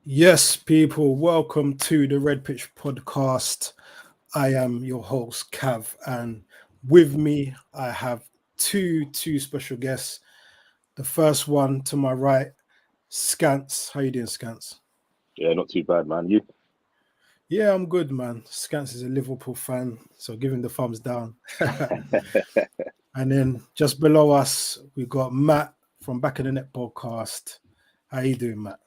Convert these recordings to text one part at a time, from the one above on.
Yes, people, welcome to the Red Pitch podcast. I am your host, Cav, and with me, I have two special guests. The first one to my right, Skants. How you doing, Skants? Yeah, not too bad, man. You? Yeah, I'm good, man. Skants is a Liverpool fan, so give him the thumbs down. And then just below us, we got Matt from Back in the Net podcast. How you doing, Matt?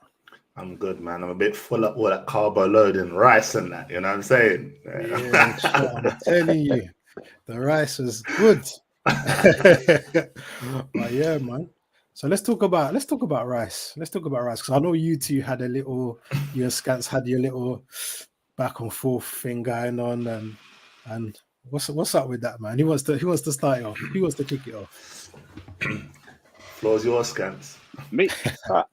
I'm good, man. I'm a bit full of all that carbo load and rice and that. You know what I'm saying? Yeah, sure. I'm telling you, the rice was good. But yeah, man. So let's talk about rice. Let's talk about rice because I know you two had you and Scants had your little back and forth thing going on, and what's up with that, man? Who wants to start it off? Who wants to kick it off? Floor's yours, Scants. Me?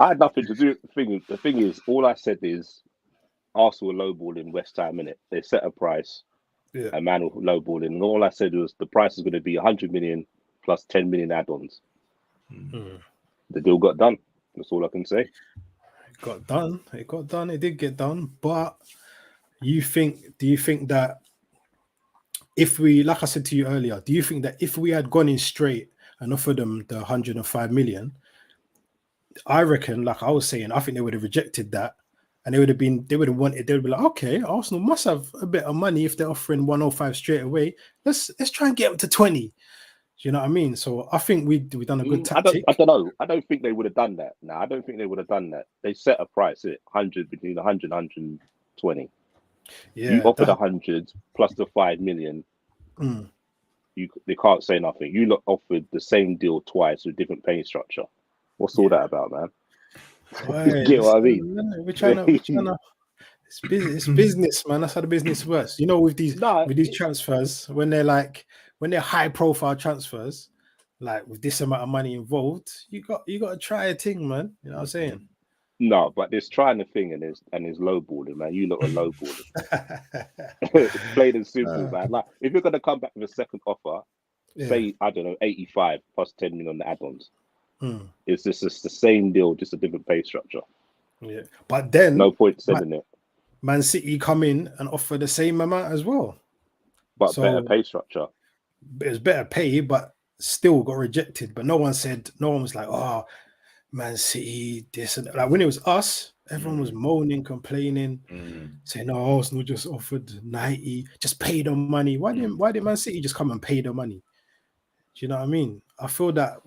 I had nothing to do with the thing. The thing is, all I said is Arsenal were lowballing West Ham, innit? They set a price, Yeah. and man were lowballing. And all I said was the price is going to be 100 million plus 10 million add-ons. Mm. The deal got done. That's all I can say. It got done. It got done. It did get done. But do you think that if we, like I said to you earlier, do you think that if we had gone in straight and offered them the 105 million, I reckon, like I was saying, I think they would have rejected that, and they would have be like, okay, Arsenal must have a bit of money if they're offering 105 straight away. Let's try and get them to 20. Do you know what I mean? So I think we done a good tactic. I don't know. I don't think they would have done that. No, I don't think they would have done that. They set a price at 100, between 100 and 120. Yeah, you offered 100 plus the 5 million. They can't say nothing. You lot offered the same deal twice with different pay structure. What's all that about, man? Right, Get what I mean? We're trying to. It's business, man. That's how the business works. You know, with these transfers, when they're high profile transfers, like with this amount of money involved, you got to try a thing, man. You know what I'm saying? No, but there's trying the thing and there's lowballing, man. You lot are lowballing. It's plain and simple, man. Like if you're gonna come back with a second offer, say I don't know, 85 plus 10 million on the add-ons. It's just the same deal, just a different pay structure. Yeah, but then no point selling it. Man City come in and offer the same amount as well, but better pay structure. It was better pay, but still got rejected. But no one was like, "Oh, Man City, this and that." Like when it was us, everyone was moaning, complaining, saying, "No, Arsenal just offered 90, just pay them money." Why did Man City just come and pay the money? Do you know what I mean? I feel that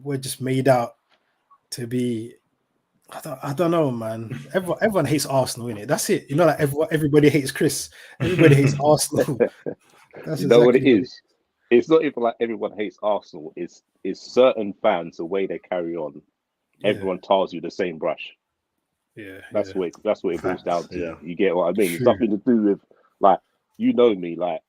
we're just made out to be. I don't know, man. Everyone hates Arsenal, innit? That's it. You know, like everybody hates Chris. Everybody hates Arsenal. That's you know exactly what it is. It's not even like everyone hates Arsenal. It's certain fans, the way they carry on. Everyone tars you the same brush. Yeah, that's what it boils down to. Yeah. You get what I mean? True. It's nothing to do with like you know me, like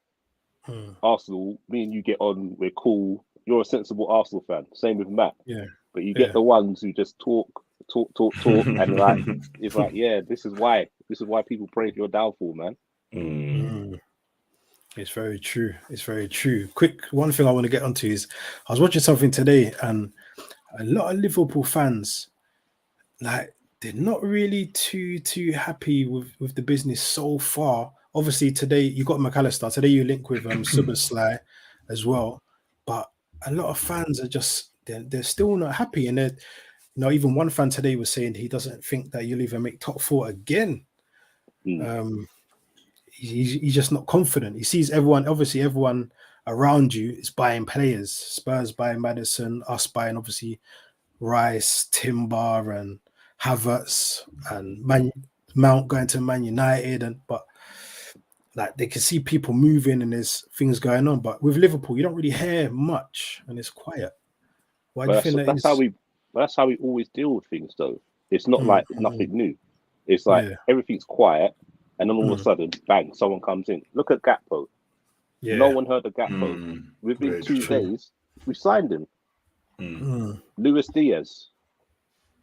Arsenal. Me and you get on. We're cool. You're a sensible Arsenal fan. Same with Matt. Yeah. But you get the ones who just talk, and like it's like, yeah, this is why people pray for your downfall, man. It's very true. It's very true. Quick, one thing I want to get onto is I was watching something today, and a lot of Liverpool fans, like, they're not really too happy with the business so far. Obviously, today you got McAllister. Today you link with Szoboszlai as well, but a lot of fans are just they're still not happy, and they're. Even one fan today was saying he doesn't think that you'll even make top 4 again. He's just not confident. He sees everyone around you is buying players. Spurs buying Maddison, us buying obviously Rice, Timber, and Havertz, and Mount going to Man United, but like they can see people moving and there's things going on. But with Liverpool, you don't really hear much and it's quiet. Why do you think that's how we always deal with things, though. It's not like nothing new. It's like everything's quiet, and then all of a sudden, bang, someone comes in. Look at Gakpo. Yeah. No one heard of Gakpo. Within 2 days, we signed him. Luis Diaz.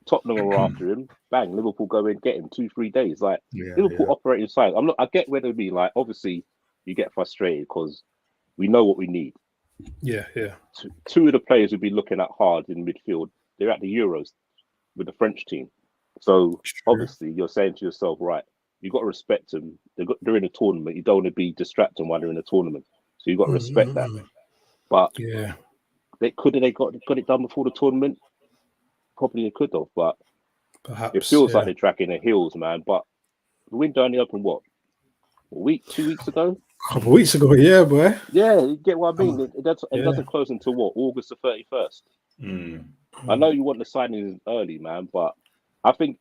Tottenham are after him. Bang, Liverpool go in, get him 2-3 days. Like Liverpool operating side. I get where they be. Like obviously, you get frustrated because we know what we need. Yeah. Two of the players we'll be looking at hard in midfield. They're at the Euros with the French team. So obviously, you're saying to yourself, right, you got to respect them. They're in a tournament. You don't want to be distracted while they're in a tournament. So you got to respect that. But they got it done before the tournament. Probably they could have, but perhaps it feels like they're dragging their heels, man. But the window only opened what, a week, 2 weeks ago? A couple of weeks ago, yeah, boy. Yeah, you get what I mean. It doesn't close until what, August the 31st. I know you want the signings early, man, but I think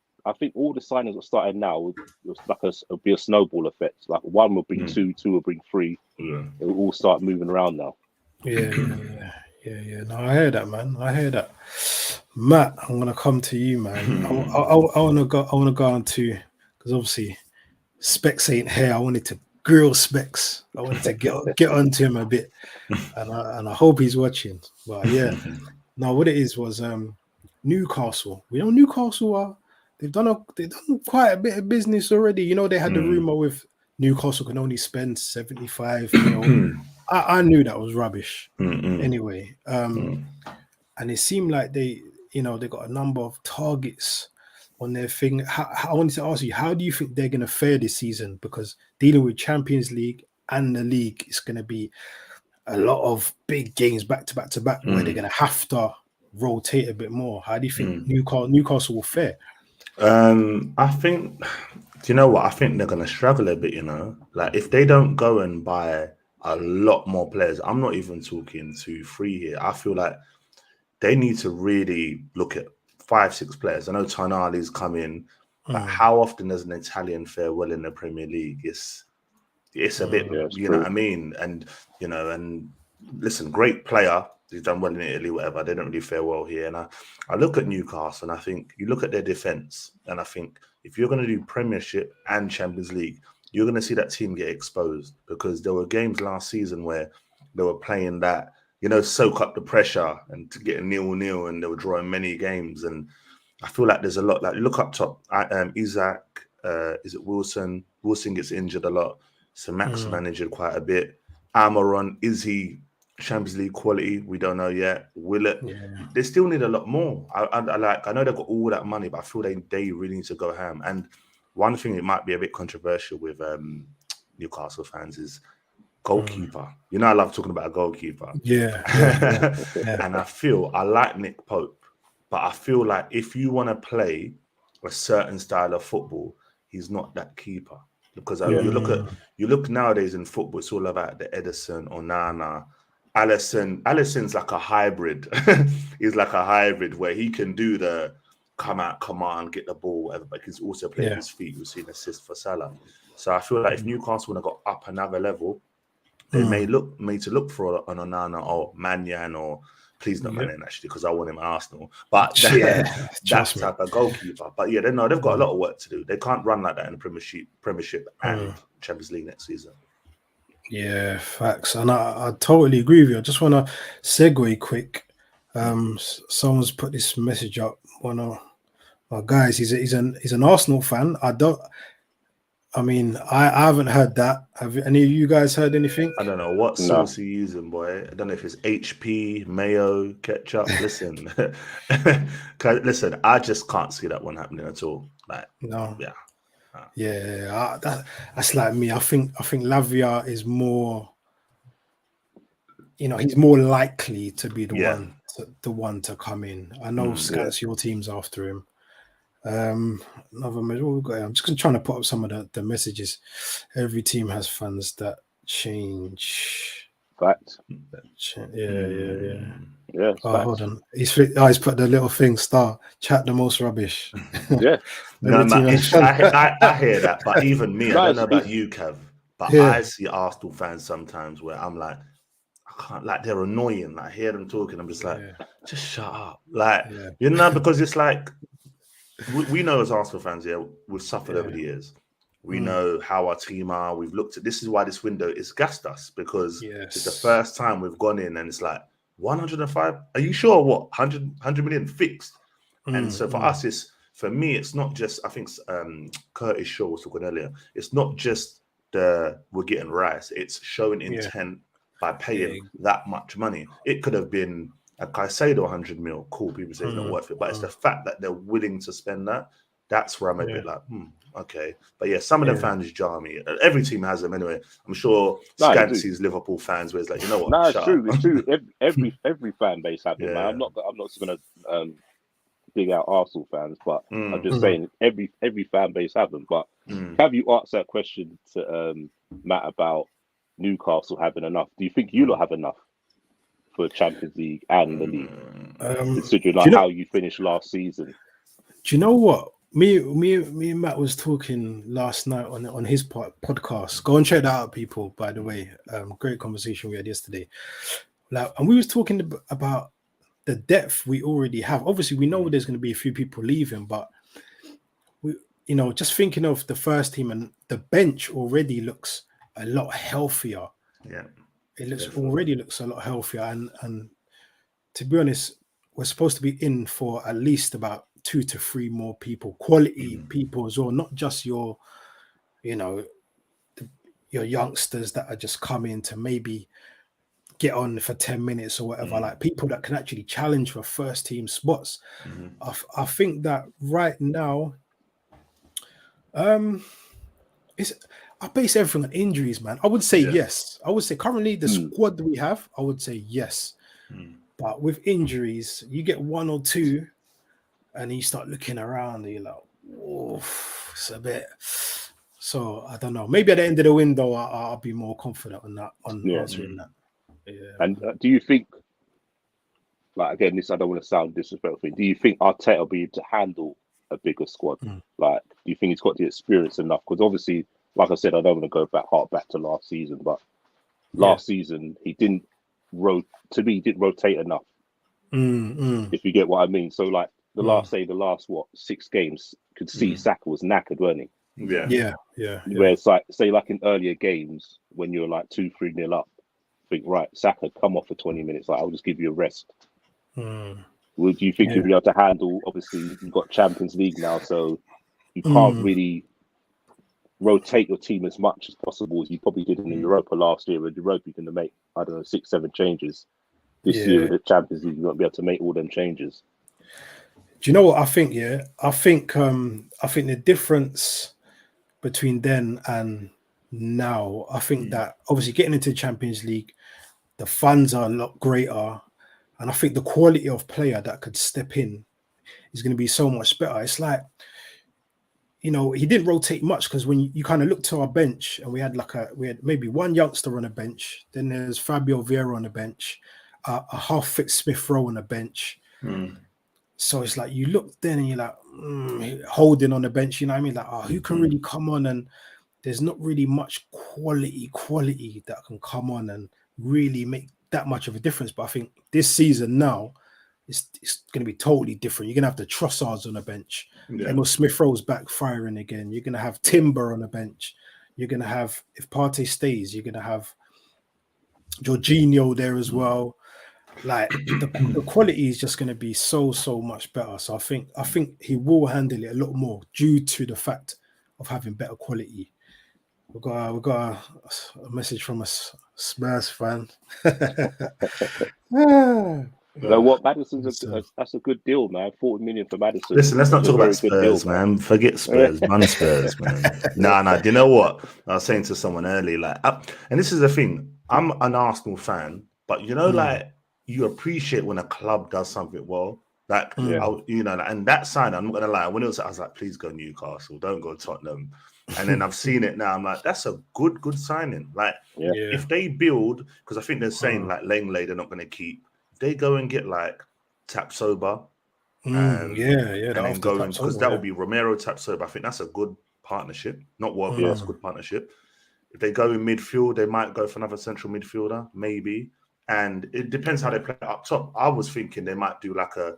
all the signings that started now, it's like it'll be a snowball effect. Like one will bring two will bring three. It will all start moving around now. Yeah. No, I hear that, man. I hear that. Matt, I'm gonna come to you, man. I want to go on to, because obviously Specs ain't here. I wanted to grill Specs. I wanted to get onto him a bit, and I hope he's watching. But yeah, no, what it is was Newcastle. We know Newcastle are. They've done quite a bit of business already. You know, they had the rumor with Newcastle can only spend 75 mil. I knew that was rubbish. Anyway, and it seemed like they got a number of targets on their thing. I wanted to ask you, how do you think they're going to fare this season? Because dealing with Champions League and the league is going to be a lot of big games back to back where they're going to have to rotate a bit more. How do you think Newcastle will fare? I think, do you know what? I think they're going to struggle a bit, like if they don't go and buy a lot more players. I'm not even talking 2-3 here. I feel like they need to really look at 5-6 players. I know Tonali's come in, but how often does an Italian fare well in the Premier League? It's a bit, you know what I mean? And, and listen, great player. He's done well in Italy, whatever. They don't really fare well here. And I look at Newcastle and I think you look at their defense and I think if you're going to do Premiership and Champions League, you're going to see that team get exposed, because there were games last season where they were playing that, soak up the pressure and to get a 0-0, and they were drawing many games. And I feel like there's a lot, like look up top, Isaac, is it Wilson? Wilson gets injured a lot. So Maximan injured quite a bit. Almiron, is he Champions League quality? We don't know yet. Will it? Yeah. They still need a lot more. I know they've got all that money, but I feel they really need to go ham. And one thing that might be a bit controversial with Newcastle fans is goalkeeper. I love talking about a goalkeeper. Yeah. And I like Nick Pope, but I feel like if you want to play a certain style of football, he's not that keeper. Because you look nowadays in football, it's all about the Edison, Onana, Alisson's like a hybrid. He's like a hybrid where he can do the come out, command, get the ball, whatever, but he's also playing his feet. We've seen assist for Salah. So I feel like if Newcastle want to go up another level, they may to look for an Onana or Mannion, or please not Mannion actually, because I want him at Arsenal. But that type of goalkeeper. But yeah, they've got a lot of work to do. They can't run like that in the Premiership and Champions League next season. Yeah, facts. And I totally agree with you. I just want to segue quick. Someone's put this message up. One of my guys, he's an Arsenal fan. I haven't heard that. Have any of you guys heard anything? I don't know what sauce you're using, boy. I don't know if it's HP, mayo, ketchup. Listen, I just can't see that one happening at all. Like, no, that's like me. I think Lavia is more. He's more likely to be the one to come in. I know Skants, your team's after him. Another message. What we got here? I'm just trying to put up some of the messages. Every team has fans that change. Fact. Yeah. Hold on. He's put the little thing star. Chat the most rubbish. Yeah. I hear that, but even me, I don't know about you, Kev, but I see Arsenal fans sometimes where I'm like, I can't, like, they're annoying. Like, I hear them talking, I'm just like, just shut up. Like, because it's like, we know as Arsenal fans, we've suffered over the years. We know how our team are. We've looked at, this is why this window is gassed us, because it's the first time we've gone in and it's like 105. Are you sure? What 100 million fixed? And so for us, for me, it's not just. I think Curtis Shaw was talking earlier. It's not just we're getting Rice. It's showing intent by paying that much money. It could have been a Caicedo 100 mil. Cool, people say it's not worth it, but it's the fact that they're willing to spend that. That's where I'm a bit like, okay. But yeah, some of the fans jar me. Every team has them anyway. I'm sure Skants is Liverpool fans where it's like, you know what? No, it's true. It's true. Every fan base have them. Yeah. I'm not just gonna dig out Arsenal fans, but I'm just saying every fan base have them. But have you asked that question to Matt about Newcastle having enough? Do you think you lot have enough for Champions League and the league, considering like how you finished last season? Do you know what? Me and Matt was talking last night on his podcast. Go and check that out, people. By the way, great conversation we had yesterday. Like, and we was talking about the depth we already have. Obviously, we know there's going to be a few people leaving, but we, just thinking of the first team, and the bench already looks a lot healthier. Yeah, it already looks a lot healthier, and to be honest, we're supposed to be in for at least about 2 to 3 more people, quality people as well, not just your youngsters that are just coming to maybe get on for 10 minutes or whatever, like people that can actually challenge for first team spots. I think that right now, I base everything on injuries, man. I would say yes. I would say currently the squad that we have, I would say yes. But with injuries, you get 1 or 2 and you start looking around and you're like, oof, it's a bit. So I don't know. Maybe at the end of the window, I'll be more confident on that, answering that. Yeah. And do you think, like, again, this, I don't want to sound disrespectful, do you think Arteta will be able to handle a bigger squad? Like, do you think he's got the experience enough? Because obviously, like I said, I don't want to go back to last season, but last season he didn't rotate enough. If you get what I mean. So like the last 6 games, could see Saka was knackered, weren't he? Yeah. Where it's like, say, like in earlier games when you're like 2-3-0 up, think, right, Saka, come off for 20 minutes. Like, I'll just give you a rest. Would you think you'll be able to handle? Obviously, you've got Champions League now, so you can't really rotate your team as much as possible as you probably did in the Europa last year. With Europa, you're going to make, I don't know, 6-7 changes. This year with the Champions League, you won't be able to make all them changes. Do you know what I think? Yeah, I think the difference between then and now, I think that obviously getting into the Champions League, the funds are a lot greater, and I think the quality of player that could step in is going to be so much better. It's like, he didn't rotate much, because when you kind of look to our bench, and we had maybe 1 youngster on a bench, then there's Fabio Vieira on the bench, a half-fit Smith Rowe on the bench. So it's like you look then and you're like, holding on the bench, you know what I mean? Like, who can really come on? And there's not really much quality that can come on and really make that much of a difference. But I think this season now, it's going to be totally different. You're going to have the Trossards on the bench. Emil Smith Rowe's back firing again. You're going to have Timber on the bench. You're going to have, if Partey stays, you're going to have Jorginho there as well. Like the quality is just going to be so much better. So I think he will handle it a lot more due to the fact of having better quality. We got a message from a Spurs fan. No, what Maddison's that's a good deal, man. 40 million for Maddison. Listen, let's not talk about Spurs, man. Forget Spurs, man. Spurs, man. Nah. Do you know what I was saying to someone earlier? Like, and this is the thing. I'm an Arsenal fan, but like, you appreciate when a club does something well. Like, and that sign, I'm not gonna lie. When I was like, please go Newcastle, don't go Tottenham. And then I've seen it now. I'm like, that's a good signing. Like, if they build, because I think they're saying like Langley, they're not going to keep. If they go and get like Tapsoba, and then go in, because that would be Romero Tapsoba. I think that's a good partnership, not world class, good partnership. If they go in midfield, they might go for another central midfielder, maybe. And it depends how they play up top. I was thinking they might do like a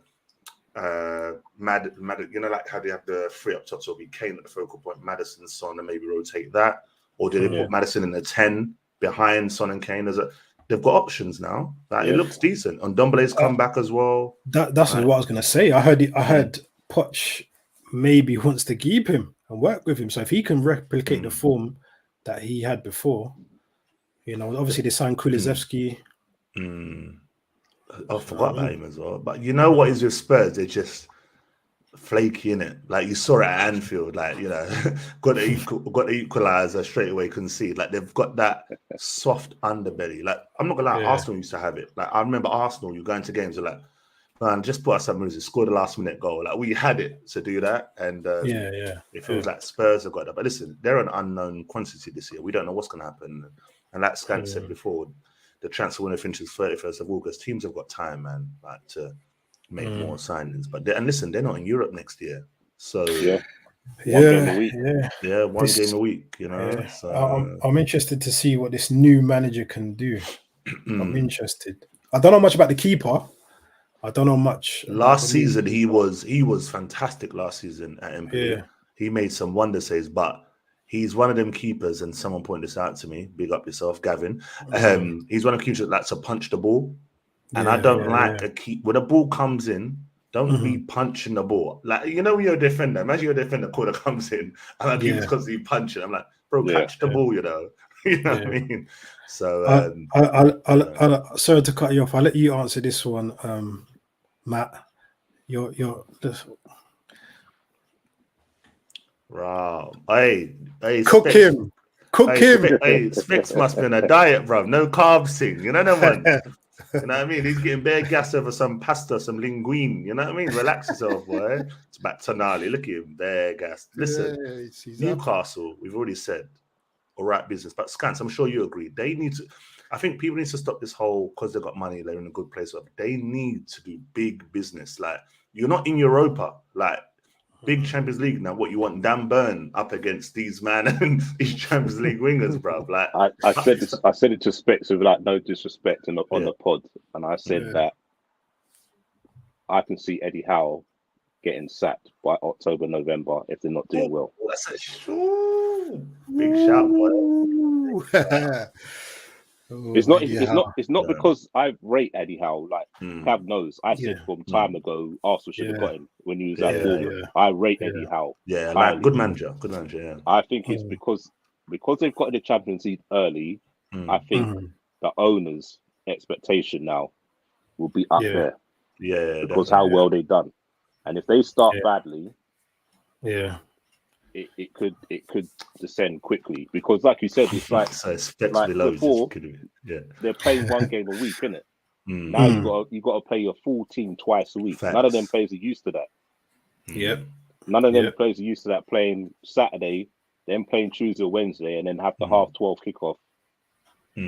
Mad, like how they have the 3 up top, so it'll be Kane at the focal point, Maddison, Son, and maybe rotate that. Or do they put Maddison in the 10 behind Son and Kane? They've got options now. Like, it looks decent. And Ndombele's come back as well. That's what I was going to say. I heard Poch maybe wants to keep him and work with him. So if he can replicate the form that he had before, obviously they signed Kulusevski. I forgot about him as well. But you know what is with Spurs? They just flaky in it. Like you saw it at Anfield, like got the equalizer straight away, concede. Like they've got that soft underbelly. Like I'm not gonna lie, Arsenal used to have it. Like I remember Arsenal, you go into games, you're like, man, just put us some music, score the last minute goal. Like we had it to do that, and it feels like Spurs have got that. But listen, they're an unknown quantity this year. We don't know what's gonna happen. And like Skants said before, the transfer window finishes 31st of August. Teams have got time, man, like to make more signings. But listen, they're not in Europe next year, so one game a week. One game a week. So I'm interested to see what this new manager can do. I'm interested. I don't know much about the keeper. I don't know much. Last season, he was fantastic. Last season at Empoli, he made some wonder saves, but he's one of them keepers. And someone pointed this out to me. Big up yourself, Gavin. He's one of the keepers that likes to punch the ball. And I don't like a keep when a ball comes in. Don't be punching the ball. Like when you're a defender. Imagine you're a defender, corner comes in, and I keep constantly punching. I'm like, bro, catch the ball. You know what I mean. So I'll sorry to cut you off. I'll let you answer this one, Matt. You're wow. Hey, cook him. Hey, Specs must be on a diet, bro. No carbs thing. You know that one. You know what I mean? He's getting bare gas over some pasta, some linguine. You know what I mean? Relax yourself, boy. It's back Tonali. Look at him, bare gas. Listen, Newcastle, we've already said, all right business. But Skants, I'm sure you agree. They need to, I think people need to stop this whole, because they've got money, they're in a good place. They need to do big business. Like, you're not in Europa. Like, big Champions League now. What you want, Dan Burn up against these man and these Champions League wingers, bro? Like I said it to Specs with like no disrespect on the pod, and I said that I can see Eddie Howe getting sacked by October, November if they're not doing well. That's a big shout, boy. It's not because I rate Eddie Howe. Like Cav knows, I said from time ago Arsenal should have got him when he was at Bournemouth. I rate Eddie Howe. Yeah, like good manager. Yeah. I think it's because they've got in the Champions League early. I think the owners' expectation now will be up there. Yeah, because how well they've done, and if they start badly, it could descend quickly, because like you said, it's like before they're playing one game a week, isn't it? Now you got to play your full team twice a week. None of them players are used to that. None of them players are used to that, playing Saturday, then playing Tuesday or Wednesday, and then have the 12:30 kickoff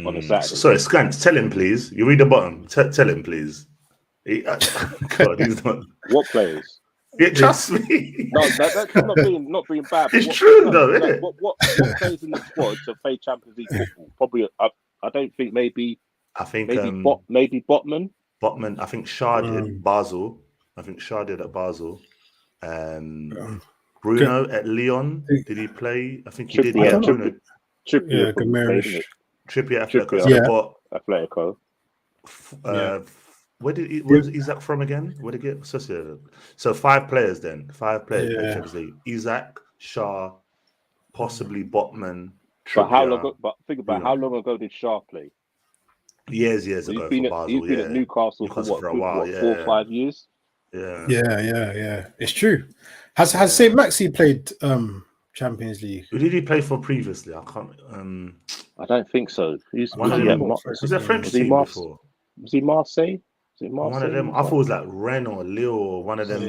on a Saturday. Sorry, Skants, tell him please. You read the bottom. Tell him please. God, he's not. What players? Yeah, trust me. No, that's not being bad. It's true though, isn't it? What players in the squad to play Champions League football? Probably, I don't think maybe Botman. Botman. I think Shah did Basel. At Basel. Bruno at Lyon. Did he play? I think he did. Yeah, Bruno. Trippier. Atletico. Where is Isaac from again? Where did he get associated? So 5 players then. 5 players in Champions League. Isaac, Shah, possibly Botman. Trippier, but think about how long ago did Shah play? Years ago for Basel. He's been at Newcastle for a while, 4 or 5 years. Yeah. It's true. Has St. Maxi played Champions League? Who did he play for previously? I can't. I don't think so. Was there French team before? Was he Marseille? One of them. I thought it was like Rennes or Lille or one of them.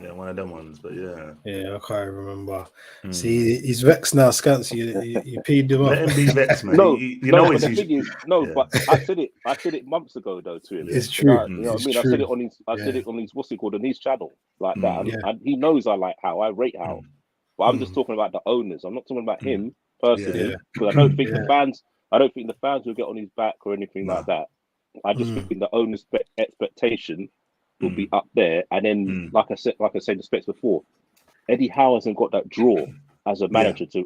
Yeah, one of them ones. But yeah, I can't remember. See, he's vexed now, Skants. You peed him off. Let him be vexed, man. But the thing is, but I said it months ago though to him. It's true. You know what I mean? I said it on his what's it called, on his channel like that. And he knows I like Howe. I rate Howe. But I'm just talking about the owners. I'm not talking about him personally, because I don't think the fans will get on his back or anything like that. I just think the owner's expectation will be up there, and then like I said the specs before, Eddie Howe hasn't got that draw as a manager to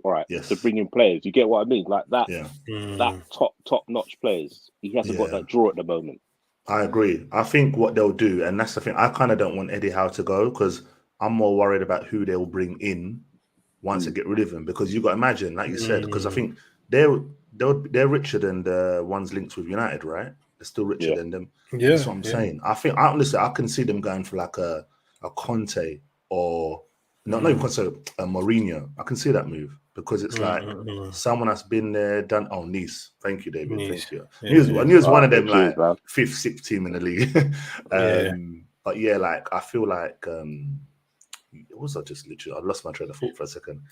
bring in players. You get what I mean? Like that, that top notch players. He hasn't got that draw at the moment. I agree. I think what they'll do, and that's the thing, I kind of don't want Eddie Howe to go, because I'm more worried about who they'll bring in once they get rid of him. Because you got to imagine, like you said, because I think they're richer than the ones linked with United, right? They're still richer than them. That's what I'm saying. I think honestly, I can see them going for like a Conte or not even consider Mourinho. I can see that move because it's like someone that's been there, done. Oh, Nice. Thank you, David. Thank you. I knew it was one of them, like man. 5th, 6th team in the league. But yeah, like I feel like it was just literally. I lost my train of thought for a second.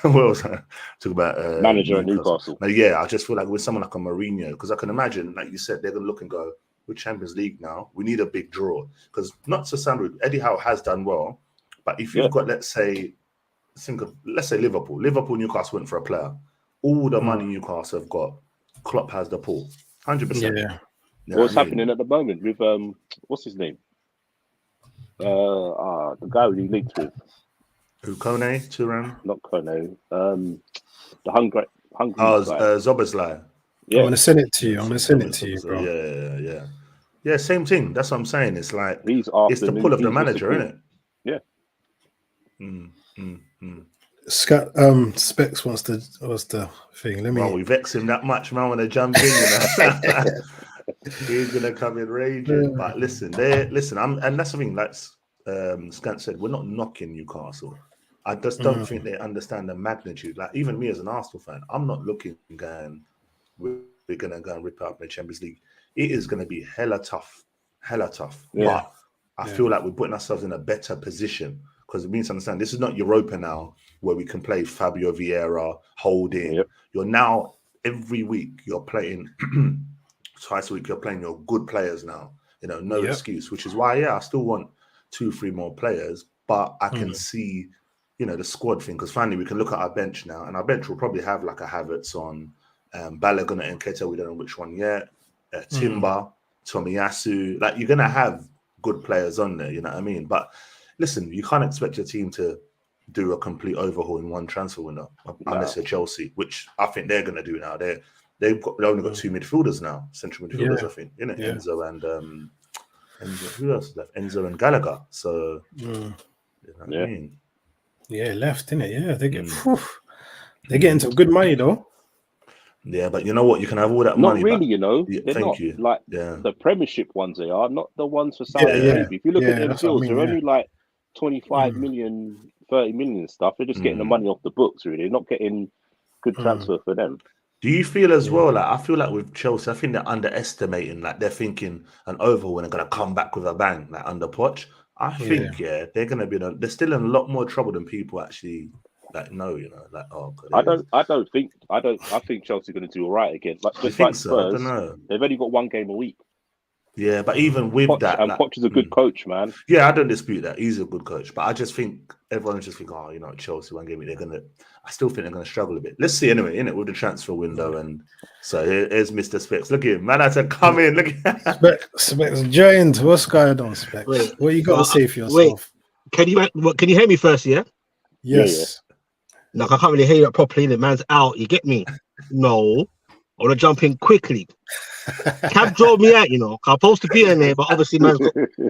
What was I talking about? Manager at Newcastle. But yeah, I just feel like with someone like a Mourinho, because I can imagine, like you said, they're gonna look and go, "We're Champions League now. We need a big draw." Because not to sound rude, Eddie Howe has done well, but if you've got, let's say Liverpool. Liverpool, Newcastle went for a player. All the money Newcastle have got, Klopp has the pull, 100%. Yeah. What's happening at the moment with what's his name? The guy we linked with. Who, Kone, Turan? Not Kone. The hungry guy. Zoboslai. Yeah. I'm gonna send it to you. Bro. Yeah. Same thing. That's what I'm saying. It's like it's the pull of the manager, isn't it? Yeah. Specs wants the thing. Let me. Well, we vex him that much, man. When they jump in, you know? He's gonna come in raging. But listen, and that's something that's Skants said. We're not knocking Newcastle. I just don't think they understand the magnitude. Like even me as an Arsenal fan, I'm not looking going, we're gonna go and rip out the Champions League. It is gonna be hella tough. Yeah. But I feel like we're putting ourselves in a better position because it means to understand this is not Europa now where we can play Fabio Vieira, Holding. Yep. You're now every week you're playing twice a week. You're playing your good players now. You know, no excuse. Which is why I still want 2-3 more players, but I can see. You know, the squad thing, because finally we can look at our bench now, and our bench will probably have like a Havertz on Balogun and Nketiah, we don't know which one yet, Timber, Tomiyasu, like you're going to have good players on there, you know what I mean? But listen, you can't expect your team to do a complete overhaul in one transfer window, unless you're Chelsea, which I think they're going to do now. They've only got 2 midfielders now, central midfielders, I think, you know, Enzo and who else is left? Enzo and Gallagher. So, you know what I mean? Yeah, left, innit? Yeah, they're getting some good money though. Yeah, but you know what? You can have all that not money. Not really, but, you know. Yeah, they're not like the Premiership ones. They are not the ones for Saudi Arabia. If you look at them deals, they're only like 25 million, 30 million and stuff. They're just getting the money off the books, really. They're not getting good transfer for them. Do you feel as well? Like I feel like with Chelsea, I think they're underestimating. Like they're thinking an overhaul and they're gonna come back with a bang, like under Poch. I think they're gonna be. They're still in a lot more trouble than people actually like know. You know, like I think Chelsea are gonna do all right again. Like just like Spurs, I don't know. They've only got 1 game a week. Yeah, but even with Poch, that, and like, Poch is a good coach, man. Yeah, I don't dispute that. He's a good coach, but I just think everyone's just think, oh, you know, Chelsea 1 game, they're gonna. I still think they're gonna struggle a bit. Let's see anyway, innit, with the transfer window, and so here's Mr. Specs. Look at him, man. I said, come in. Look at Specs giant. What's going on, Specs? What you got to say for yourself? Can you hear me first? Yeah. Yes. Yeah. Like I can't really hear you properly. The man's out. You get me? No. I want to jump in quickly. Cab drove me out, you know. I'm supposed to be in there, but obviously, man,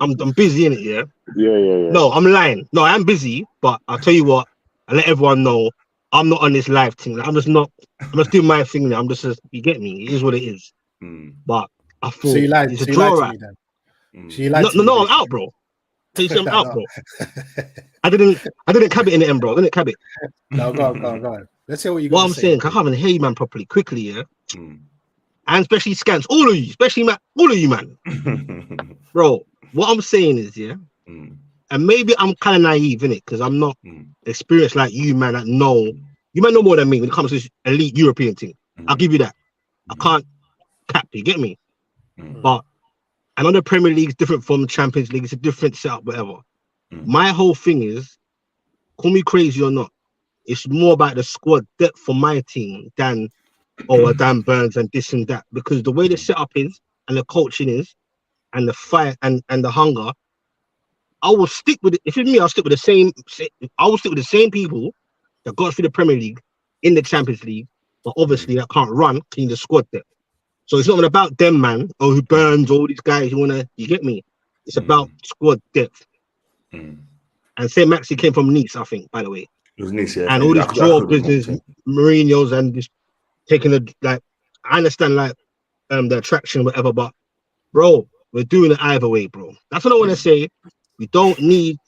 I'm busy in it, yeah? Yeah. No, I'm lying. No, I am busy, but I'll tell you what, I let everyone know I'm not on this live thing. Like, I'm just doing my thing now. You get me? It is what it is. But I thought so you lied, it's a draw out. No, I'm out, bro. I'm out, bro. I didn't cab it in the end, bro. I didn't cab it. No, go on. Let's hear what you got. What I'm saying, I can't even hear you, man, properly, quickly, yeah? And especially Skants, all of you, all of you, man. Bro, what I'm saying is, yeah, and maybe I'm kind of naive, innit? Because I'm not experienced like you, man, that know. You might know more than me when it comes to this elite European thing. I'll give you that. I can't cap, you get me? But I know the Premier League is different from Champions League. It's a different setup, whatever. My whole thing is, call me crazy or not, it's more about the squad depth for my team than Dan Burns and this and that. Because the way the setup is and the coaching is and the fight and the hunger, I will stick with it. If it's me, I'll stick with the same people that got through the Premier League in the Champions League, but obviously that can't run clean the squad depth. So it's not even about them, man, or who Burns, all these guys you get me? It's about squad depth. And St. Maxi came from Nice, I think, by the way. It was Nice, yeah. And all this draw business, Mourinho's and just taking I understand the attraction, whatever, but bro, we're doing it either way, bro. That's what I want to say. We don't need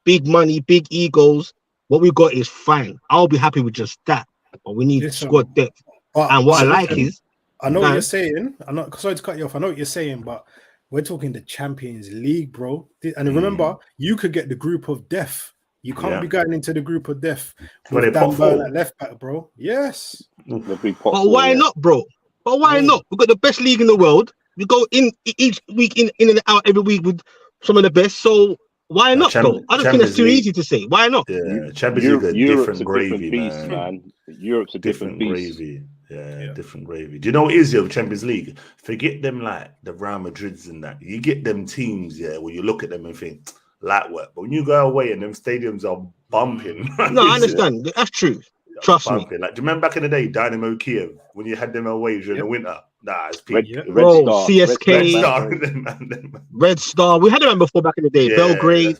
big money, big egos. What we got is fine. I'll be happy with just that. But we need squad depth. And what I like is, I know what you're saying. I'm not sorry to cut you off. I know what you're saying, but we're talking the Champions League, bro. And remember, you could get the group of death. You can't be going into the group of death with Dan Burn at left back, bro. Yes. But why not, bro? But why not? We've got the best league in the world. We go in each week, in and out every week with some of the best. So why not, bro? I don't think that's too easy to say. Why not? Yeah, Champions League, Europe's different gravy, beast, man. Europe's a different beast. Gravy. Yeah, different gravy. Do you know what is with Champions League? Forget them like the Real Madrids and that. You get them teams, where you look at them and think light work. But when you go away and them stadiums are bumping. No, I understand. That's true. Trust me. Like, do you remember back in the day, Dynamo Kiev, when you had them away during the winter? Nah, it's peak. Bro, CSK, Red Star. We had them before back in the day. Belgrade.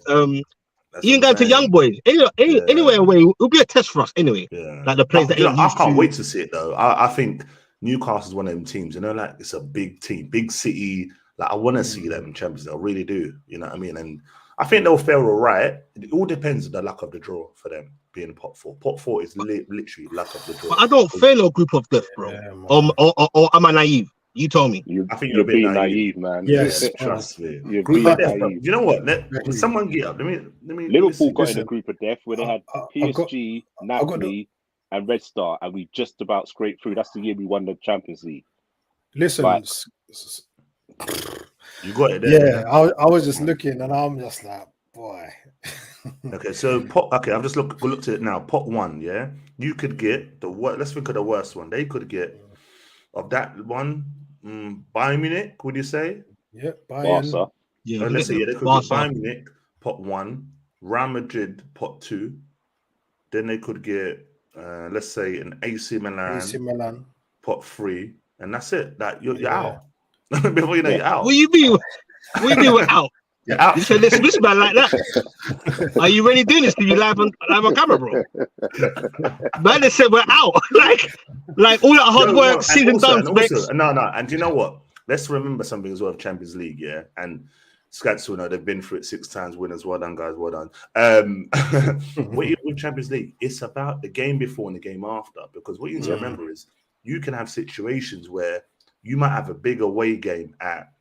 You can go to Young Boys. Anywhere away, it'll be a test for us anyway. Yeah. Like the players that I can't wait to see it though. I think Newcastle's one of them teams, like it's a big team, big city. Like I want to see them in Champions League. I really do. You know what I mean? And I think they'll fare all right. It all depends on the luck of the draw for them being pot four. Pot four is literally luck of the draw. But I don't fear no group of death, bro. Or am I naive? You told me. I think you're being naive, man. Yes, trust me. Group of death, you know what? Let someone get up. Let me. Liverpool got in a group of death where they had PSG, Napoli, and Red Star, and we just about scraped through. That's the year we won the Champions League. Listen, you got it there. Yeah, I was just looking, and I'm just like, boy. Okay, so I've just looked at it now. Pot one, yeah. You could get the worst. Let's think of the worst one. They could get of that one. Bayern Munich, would you say? Yeah, Bayern. Barca. Yeah, let's say they could get Bayern Munich, pot one, Real Madrid, pot two. Then they could get, let's say, an AC Milan, pot three, and that's it. That you're out. Before you know, you're out. What do you mean? We're out? You're out. You said let's whisper like that. Are you really doing this to be live on camera, bro? Man, they said we're out. like all that hard work, season done. No. And do you know what? Let's remember something as well of Champions League, yeah. And Skants will know they've been through it 6 times. Winners, well done, guys, well done. With Champions League, it's about the game before and the game after. Because what you need to remember is you can have situations where you might have a big away game at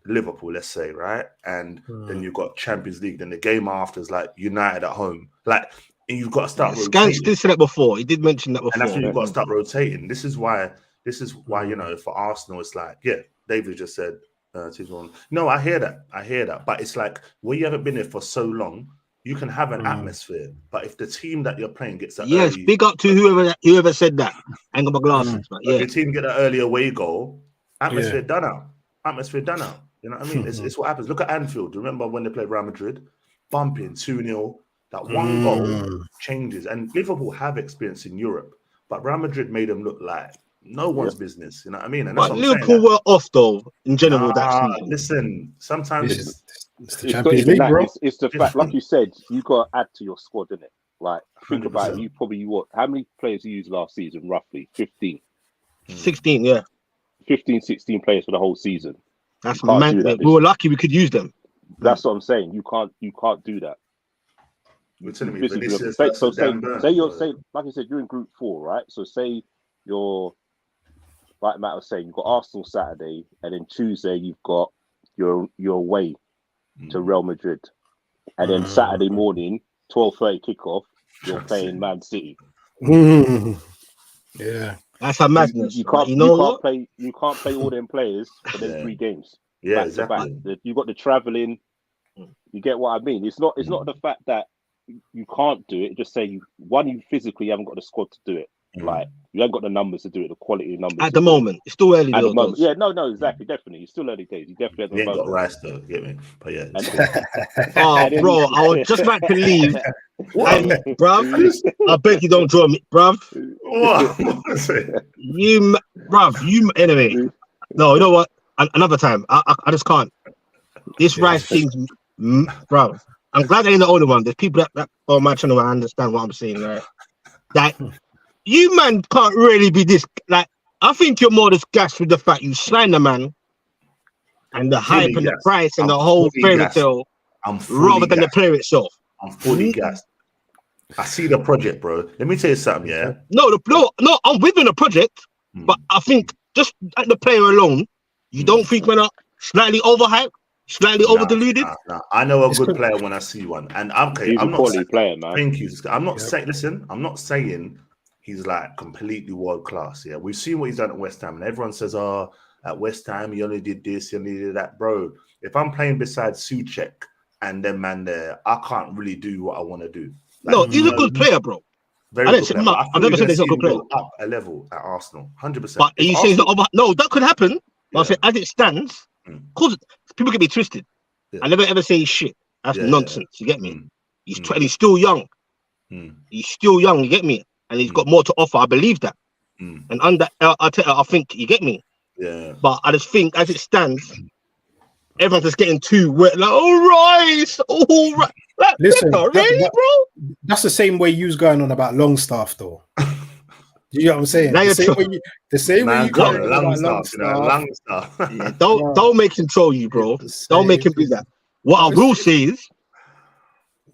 Liverpool, let's say, right? And then you've got Champions League. Then the game after is like United at home. Like, and you've got to start rotating. Skants did say that before. He did mention that before. And that's when you've got to start rotating. This is why, for Arsenal, it's like, David just said, 2-1. No, I hear that. But it's like, where you haven't been there for so long, you can have an atmosphere. But if the team that you're playing gets that early, big up to whoever said that. I ain't got my glasses. But if your team get an early away goal, atmosphere done out. You know what I mean? It's what happens. Look at Anfield. Remember when they played Real Madrid? Bumping 2-0. That one goal changes. And Liverpool have experience in Europe. But Real Madrid made them look like no one's business. You know what I mean? And but Liverpool were off, though, in general. That season. Listen, sometimes it's the Champions League, bro. It's the fact, like you said, you got to add to your squad, innit? Like, think 100%. About it. How many players you used last season, roughly? 15. 16, yeah. 15, 16 players for the whole season. That's mad. We were lucky we could use them. That's what I'm saying. You can't do that. You're telling me, say like you said, you're in Group 4, right? So say you're, like Matt was saying, you've got Arsenal Saturday, and then Tuesday you've got your away to Real Madrid, and then Saturday morning 12:30 kickoff, you're playing Man City. Yeah. That's a madness. You can't play all them players for them 3 games. Yeah, exactly. You got the traveling. You get what I mean? It's not the fact that you can't do it. Just say you physically haven't got the squad to do it. Like you haven't got the numbers to do it, the quality of numbers. At the moment, it's still early. At the moment, exactly, definitely. It's still early days. You definitely haven't got rice though, get me? But yeah. Bro, I was just about to leave. Bruv, I bet you don't draw me, bruv. Anyway. No, you know what? Another time. I just can't. This rice thing's, bruv. I'm glad I ain't the only one. There's people that on my channel that understand what I'm saying, right? That you man can't really be this. Like, I think you're more just gassed with the fact you signed the man and the hype and the price and the whole fairy tale rather than the player itself. I'm fully gassed. I see the project, bro. Let me tell you something, yeah? No, I'm within the project, but I think just at the player alone, you don't think we're not slightly overhyped, slightly overdeluded? Nah. I know a good player when I see one. And okay, He's I'm a not quality saying, player, man. thank you. I'm not saying, listen, I'm not saying he's like completely world class. Yeah, we've seen what he's done at West Ham, and everyone says, "Oh, at West Ham, he only did this, he only did that." Bro, if I'm playing beside Souček and them man there, I can't really do what I want to do. Like, No, he's a good player, bro. Very good player. I've never said he's not a good player. Up a level at Arsenal, 100%. But you say he's not over. No, that could happen. But I say, as it stands, of course, people get me twisted. I never ever say shit. That's nonsense. You get me? He's he's still young. He's still young. You get me? And he's got more to offer. I believe that. And under I think you get me. Yeah. But I just think, as it stands, everyone's just getting too wet. Like, all right. Like, listen, really, bro? That's the same way you's going on about Longstaff, though. You know what I'm saying? The same way you going on about Longstaff. Yeah, don't make him troll you, bro. Don't make him do that. What I will say is,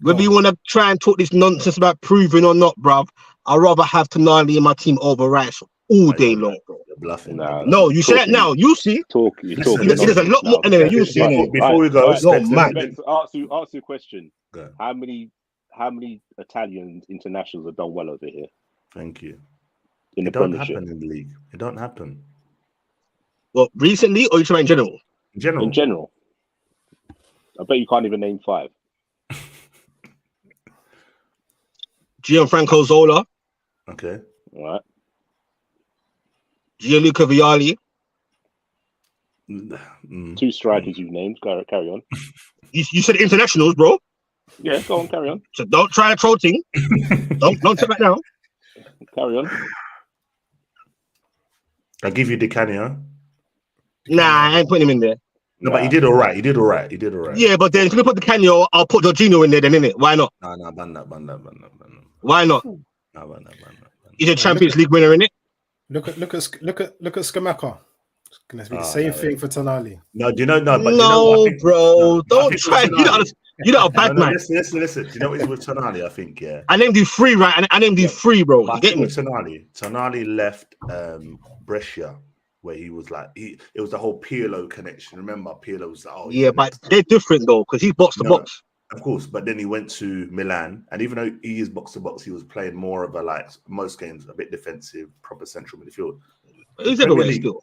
whether you want to try and talk this nonsense about proving or not, bruv, I'd rather have Tonali in my team over Rice all day long, bro. Bluffing. No, you say that now. You see. Talking. There's a lot more. Anyway, you see. Before we go, ask you a question. How many Italian internationals have done well over here? Thank you. It don't happen in the league. It don't happen. Well, recently, or you talking in general? In general. I bet you can't even name 5. Gianfranco Zola. Okay. All right. Gianluca Vialli. 2 strikers you've named. Carry on. You said internationals, bro. Yeah, go on, carry on. So don't try a troll thing. don't say that now. Carry on. I'll give you Di Canio. Nah, I ain't putting him in there. No, but he did all right. Yeah, but then if we put Di Canio, I'll put Jorginho in there then, innit? Why not? No, ban that. Why not? No, ban that. He's a Champions League winner, innit? Look at Skamaka. It's gonna be the same thing for Tonali. No, do you know? No, but bro. Don't try. You're not a bad man. Listen. Do you know what is with Tonali? I think I named you 3, right? And I named you 3, bro. You get me? With Tonali left Brescia, where he was like, it was the whole Pirlo connection. Remember, Pirlo was like, but they're different though, because he's box to box. Of course, but then he went to Milan, and even though he is box to box, he was playing more of a most games a bit defensive, proper central midfield. He's everywhere still.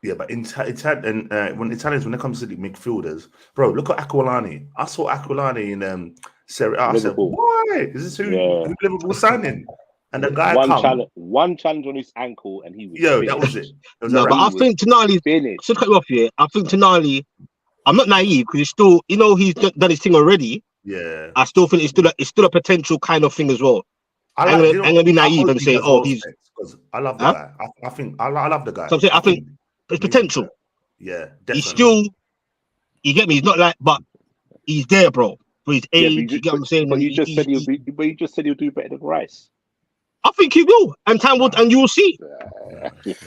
Yeah, but when Italians, when it comes to the midfielders, bro, look at Aquilani. I saw Aquilani in Serie A. I said, why? Is this who Liverpool signing? And the guy one challenge on his ankle, and he was that was it. But I think Tonali finished. To cut you off here, I think Tonali. I'm not naive because he's still, he's done his thing already. Yeah, I still think it's still a potential kind of thing as well. I'm gonna be naive and say, he's. Because I love the guy. I think I love the guy. So I'm saying, I think it's potential. Yeah, definitely. He's still. You get me? He's not but he's there, bro. For his age, you get what I'm saying. But you just said he'll do better than Rice. I think he will, and and you will see.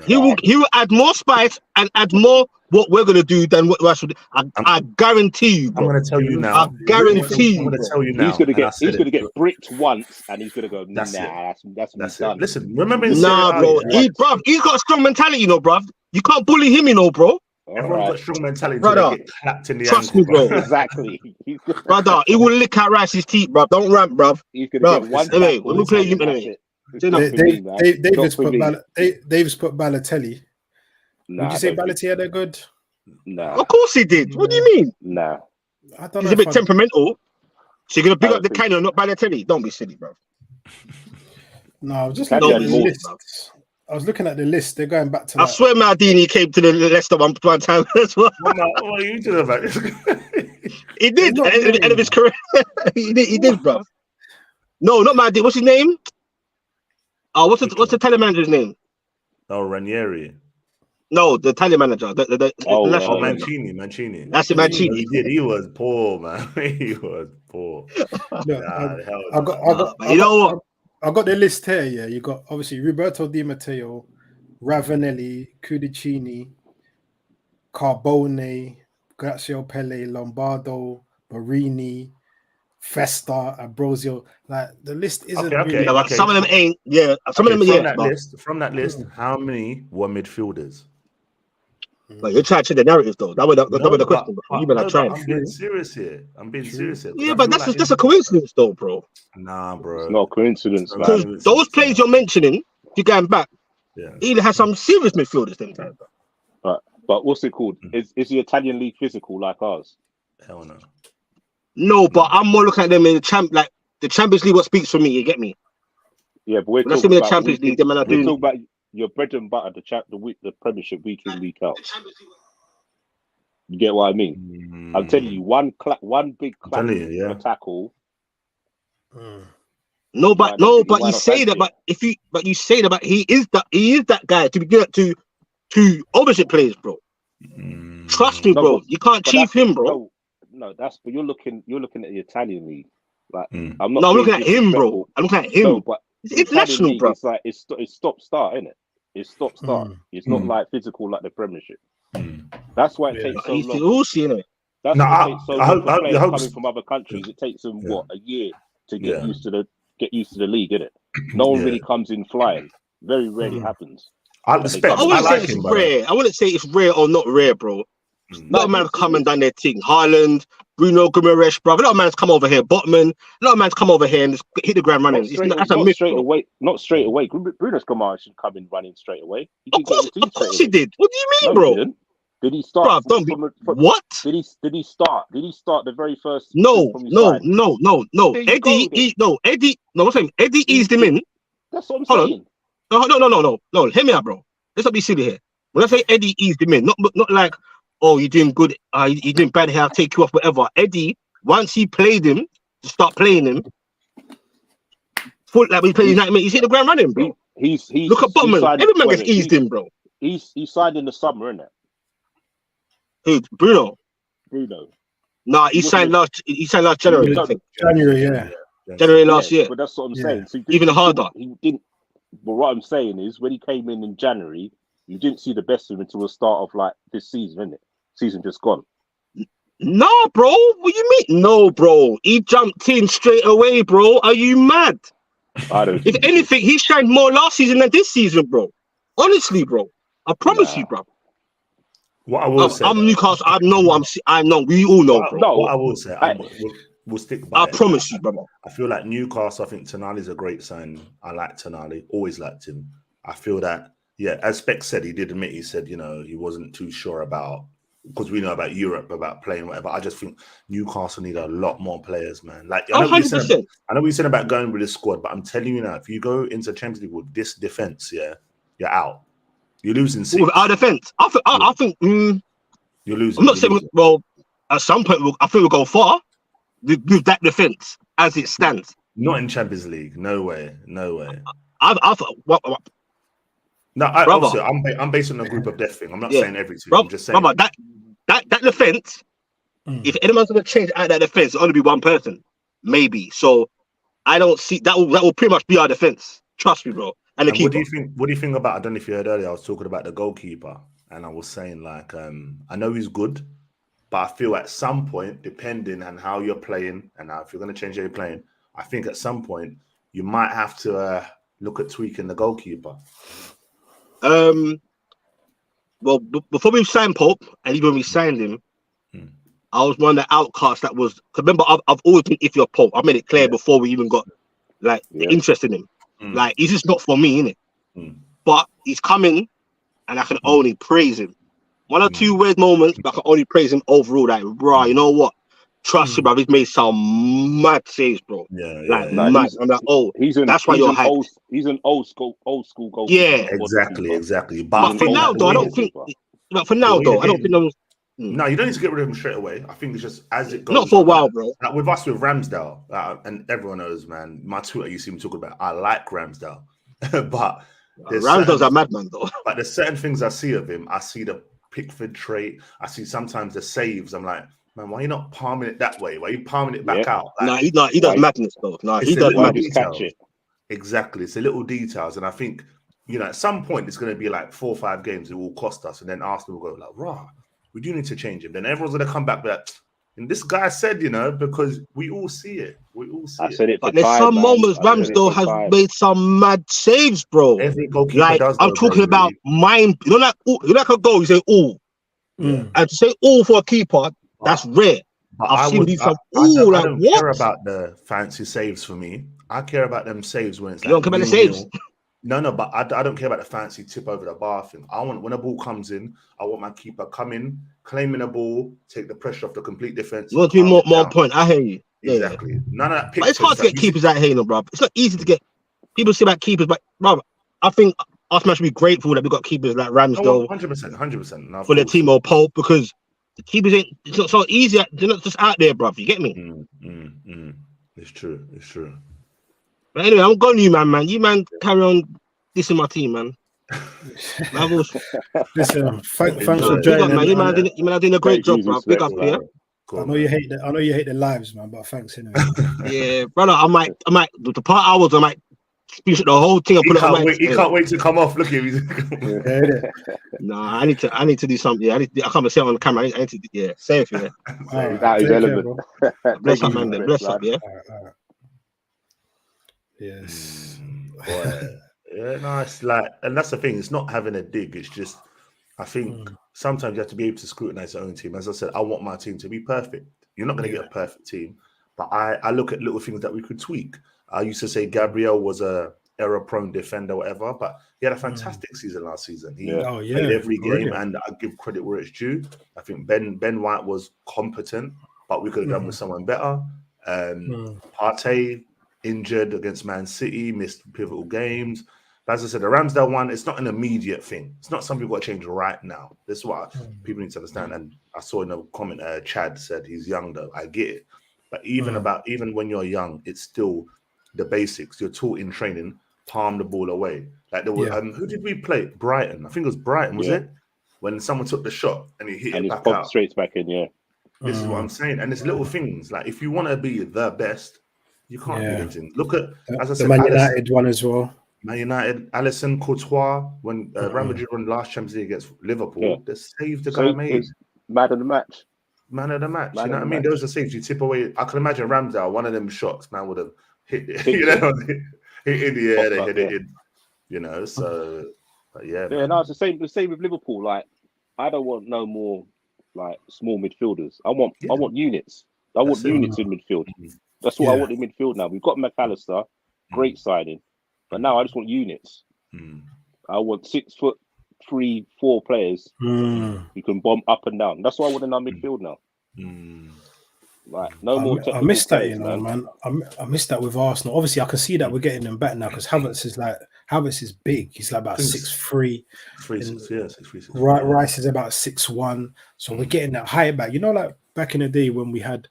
He will add more spice and add more what we're gonna do than what Rice would. I guarantee you, bro. I'm gonna tell you now. I guarantee you. I'm gonna tell you now. He's gonna get bricked once, and he's gonna go. That's done. Listen, remember? He's got a strong mentality, bruv. You can't bully him, bro. Everyone's got strong mentality. Brother, get clapped in the trust ankle, me, bro. Exactly. Brother, he will lick out Rice's teeth, bro. Don't rant, bruv. He's gonna get one. Anyway, when we play him, Davis put Balotelli. Would you say Balotelli had a good? Nah. Of course he did. What do you mean? Nah. I don't He's know a bit temperamental. So you're gonna pick up the Canyon, not Balotelli. Don't be silly, bro. No, I was just looking at the list. I was looking at the list. They're going back to. I swear, Maldini came to the Leicester one time as well. What are you doing about this? He did at the end of his career. he did, bro. No, not Maldini. What's his name? What's the Italian manager's name? Oh, Ranieri. No, the Italian manager. Mancini. That's it, Mancini. He did. He was poor, man. He was poor. I got the list here. Yeah, you got obviously Roberto Di Matteo, Ravanelli, Cudicini, Carbone, Grazio Pelle, Lombardo, Marini, Festa, Ambrosio. Like the list isn't Okay, really. Yeah, but some of them ain't. Yeah, some of them. From Yeah, that list, how many were midfielders? but you're trying to change the narrative though. That was the question. Bro. You been trying. I'm being serious here. Yeah, but that's just a coincidence though, bro. Nah, bro. It's not a coincidence, man. Because those players you're mentioning, you're going back. Yeah. He has some serious midfielders them time. But what's it called? Is the Italian league physical like ours? Hell no. No, but I'm more looking at them in the Champions League. What speaks for me? You get me? Yeah, but we're When I talking see the about Champions League, them man are we're doing. talking about your bread and butter, the Premiership week in, week out. You get what I mean? I'm telling you, one big clap for tackle. No, but you say that, but you say that, but he is that guy to be good to opposite players, bro. Trust me, bro. You can't chief him, bro. No, but you're looking at the Italian league. Like I'm looking at him, bro. I'm looking at him. No, but it's international, league, bro. It's like it's stop start, isn't it? It's stop start. It's not like physical like the Premiership. That's why it takes so long. All seeing it. That's why it takes so long for players coming from other countries. It takes them a year to get used to the league, innit? No one really comes in flying. Very rarely happens. I wouldn't say it's rare. I wouldn't say it's rare or not rare, bro. A lot of man's come and done their thing. Haaland, Bruno Guimaraes, bro. A lot of man's come over here. Botman. A lot of man's come over here and just hit the ground running. That's a myth, away. Not straight away. Bruno Guimaraes should come in running straight away. Of course he did. What do you mean, bro? Did he start? What? Did he start? Did he start the very first? No. Eddie. I'm saying Eddie eased him in. That's what I'm saying. No. Hear me out, bro. Let's not be silly here. When I say Eddie eased him in, not like, oh, you're doing good, you're doing bad here, I'll take you off, whatever. Eddie, once he played him, to start playing him, like we played 90 minutes, you see the ground running, bro. He's look at Botman. Every man gets eased in, bro. He signed in the summer, innit? Who? Bruno. Nah, he signed last January. January, yeah. January last year. But that's what I'm saying. So even harder. He didn't. But what I'm saying is, when he came in January, you didn't see the best of him until the start of like this season, innit? Season just gone. No, bro. What do you mean? No, bro. He jumped in straight away, bro. Are you mad? I don't. If anything, he shined more last season than this season, bro. Honestly, bro. I promise you, bro. What I will say, I'm Newcastle. I know. We all know, bro. No, what I will say, we'll stick by. I promise you, brother. I feel like Newcastle. I think Tonali's a great sign. I like Tonali. Always liked him. I feel that. Yeah, as Speck said, he did admit. He said, he wasn't too sure about, because we know about Europe, about playing whatever. I just think Newcastle need a lot more players, man. Like I know what you said about going with the squad, but I'm telling you now, if you go into Champions League with this defense, you're out. You're losing 6. With our defense, I think you're losing. I'm not saying. Well, at some point, I think we'll go far with that defense as it stands. Not in Champions League. No way. Brother, I'm based on a group of death thing. I'm not saying every two. I'm just saying. Brother, that defense. If anyone's gonna change out that defense, it'll only be one person, maybe. So I don't see that will pretty much be our defense. Trust me, bro. And the keeper. What do you think about? I don't know if you heard earlier. I was talking about the goalkeeper, and I was saying like, I know he's good, but I feel at some point, depending on how you're playing and if you're going to change how you're playing, I think at some point you might have to look at tweaking the goalkeeper. Well, before we signed Pope, and even when we signed him, I was one of the outcasts that was. Remember, I've always been iffy of Pope. I made it clear before we even got the interest in him. Like he's just not for me, innit? But he's coming, and I can only praise him. One or two weird moments, but I can only praise him overall. Like, bro, you know what? Trust him, bro. He's made some mad saves, bro. Mad. I'm like, that's why you're hyped. He's an old school goalkeeper. Yeah, exactly. But for now, though, I don't think. But for now, though, I don't think those. No, you don't need to get rid of him straight away. I think it's just as it goes. Not for a while, bro. Like with us, with Ramsdale, and everyone knows, man. My Twitter, you see me talking about. I like Ramsdale, but Ramsdale's a madman, though. But there's certain things I see of him. I see the Pickford trait. I see sometimes the saves. I'm like, man, why are you not palming it that way? Why are you palming it back out? Like, he does madness, though. He does madness. Exactly, it's the little details, and I think at some point it's going to be like 4 or 5 games. It will cost us, and then Arsenal will go like, "Rah, we do need to change him." Then everyone's going to come back like, And this guy said, because we all see it. We all see I it. said it for But there's time, some man. moments Ramsdale has made some mad saves, bro. Every goalkeeper Like does. I'm talking about mind. You know, like a goal. You say all, Yeah. and to say all for a keeper, that's rare. But I've seen these some. I Like don't what? care about the fancy saves for me. I care about them saves when it's like You don't care about the saves. No, but I don't care about the fancy tip over the bar thing. I want when a ball comes in, I want my keeper come in, claiming a ball, take the pressure off the complete defense. You want to be more on point. I hear you. Exactly. Yeah. None of that. But it's hard to get keepers out here, bro. It's not easy to get. People say about keepers, but bro, I think us man should be grateful that we got keepers like Ramsdale, 100%, for the team or Pope, because the keepers ain't. It's not so easy. They're not just out there, bro. You get me? It's true. But anyway, I'm going you, man. You man carry on. This is my team, man. Listen, thanks for joining. Man. You man are doing a great job, bro. Big up here. Cool, I know you hate the lives, man, but thanks anyway. Yeah, brother. I might. The part I might speak the whole thing. He can't wait to come off. Look at him. Nah, I need to do something. Yeah, I can't say it on the camera. I need to. Yeah, say it. Yeah. That is relevant. Bless up, man. Bless up. Yeah. All right. Yes. Yeah, no, it's like, and that's the thing. It's not having a dig. It's just, I think sometimes you have to be able to scrutinize your own team. As I said, I want my team to be perfect. You're not going to get a perfect team, but I look at little things that we could tweak. I used to say Gabriel was a error-prone defender, whatever, but he had a fantastic season last season. He played every game, and I give credit where it's due. I think Ben White was competent, but we could have done with someone better. Partey injured against Man City, missed pivotal games. But as I said, the Ramsdale one, it's not an immediate thing. It's not something you've got to change right now. This is what people need to understand. And I saw in a comment, Chad said he's young though. I get it. But even when you're young, it's still the basics. You're taught in training, palm the ball away. Like there was, who did we play? Brighton. I think it was Brighton, was it? When someone took the shot and he hit it back out. Straight back in, This is what I'm saying. And it's little things. Like if you want to be the best, you can't do anything. Look at, as I said, the Man United one as well. Man United, Alisson, Courtois, when Real Madrid won last Champions League against Liverpool, the save the guy made. Man of the match. Man of the match. You know what I mean? Those are saves you tip away. I can imagine Ramsdale, one of them shots, man, would have hit it. You know, hit in the air, they hit it in. You know, so yeah. Yeah, no, it's the same with Liverpool. Like, I don't want no more like small midfielders. I want units. I want units in midfield. That's what I want in midfield now. We've got McAllister, great signing, but now I just want units. I want 6'3", 4 players who can bomb up and down. That's what I want in our midfield now. Like no more. I missed that, man. I missed that with Arsenal. Obviously, I can see that we're getting them back now because Havertz is big. He's like about 6'3". 6'3". Rice is about 6'1". So we're getting that height back. You know, like back in the day when we had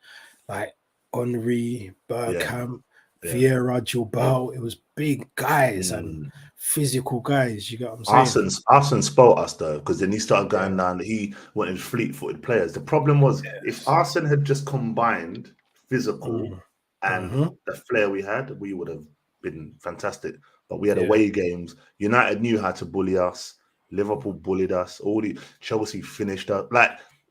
like Henry, Bergkamp, Vieira, Gilbert. It was big guys and physical guys. You get what I'm saying? Arsene spoiled us though, because then he started going down. He wanted fleet-footed players. The problem was if Arsene had just combined physical and the flair we had, we would have been fantastic. But we had away games. United knew how to bully us. Liverpool bullied us. Chelsea finished up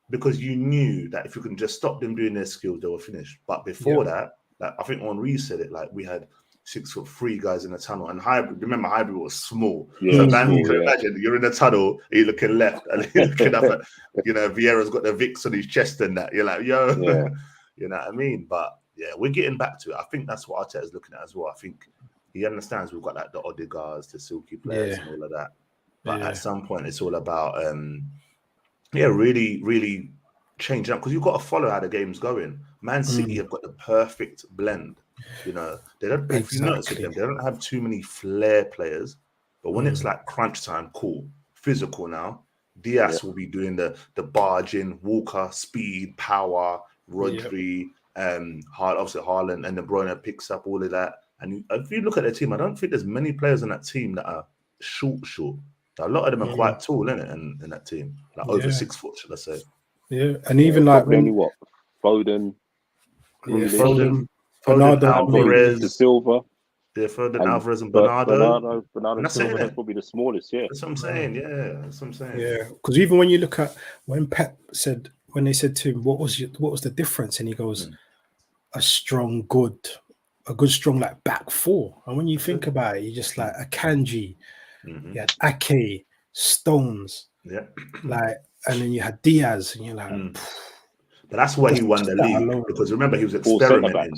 because you knew that if you can just stop them doing their skills, they were finished. But before that, like I think Henri said it, like we had 6'3" guys in the tunnel, and Hybrid. Remember, Hybrid was small. So man, you can imagine you're in the tunnel, you're looking left, and you're looking up at, Vieira's got the Vicks on his chest and that. You're like, yo, you know what I mean? But yeah, we're getting back to it. I think that's what Arteta's looking at as well. I think he understands we've got like the Odegaards, the Silky players, and all of that. But at some point, it's all about, really, really changing up because you've got to follow how the game's going. Man City have got the perfect blend. They don't. If you notice with them, they don't have too many flair players. But when it's like crunch time, cool, physical now. Diaz will be doing the barging, Walker, speed, power, Rodri, obviously Haaland, and De Bruyne picks up all of that. And if you look at their team, I don't think there's many players in that team that are short. A lot of them are quite tall, isn't it? In that team, like over 6 foot, should I say? Yeah, and even like when Foden, Bernardo, Alvarez, De Silva. Yeah, Foden, Alvarez, and Bernardo. Bernardo Silva is probably the smallest. Yeah, that's what I'm saying. Yeah, Yeah, because even when you look at when Pep said when they said to him, what was the difference? And he goes, a good strong like back four. And when you think about it, you just like Akanji, you had Ake, Stones, like, and then you had Diaz, and you're like, but that's why he won the league, because remember he was experimenting.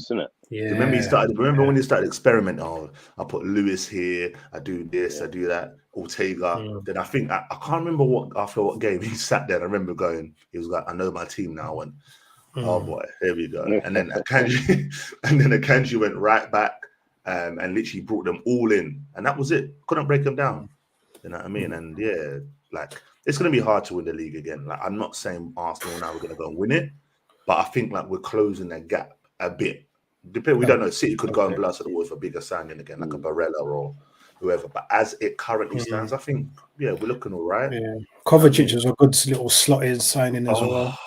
Yeah. Remember he started. Remember when he started experimenting. Oh, I put Lewis here. I do this. I do that. Ortega. Then I think I can't remember after what game he sat there. And I remember going. He was like, I know my team now, and oh boy, here we go. And then Akanji went right back and literally brought them all in, and that was it. Couldn't break them down. You know what I mean? And yeah, like it's going to be hard to win the league again. Like I'm not saying Arsenal now we're going to go and win it, but I think like we're closing that gap a bit. We don't know. City could go and blast the walls for bigger signing again, like a Barella or whoever. But as it currently stands, I think we're looking all right. Yeah, Kovacic is a good little slotted signing as well.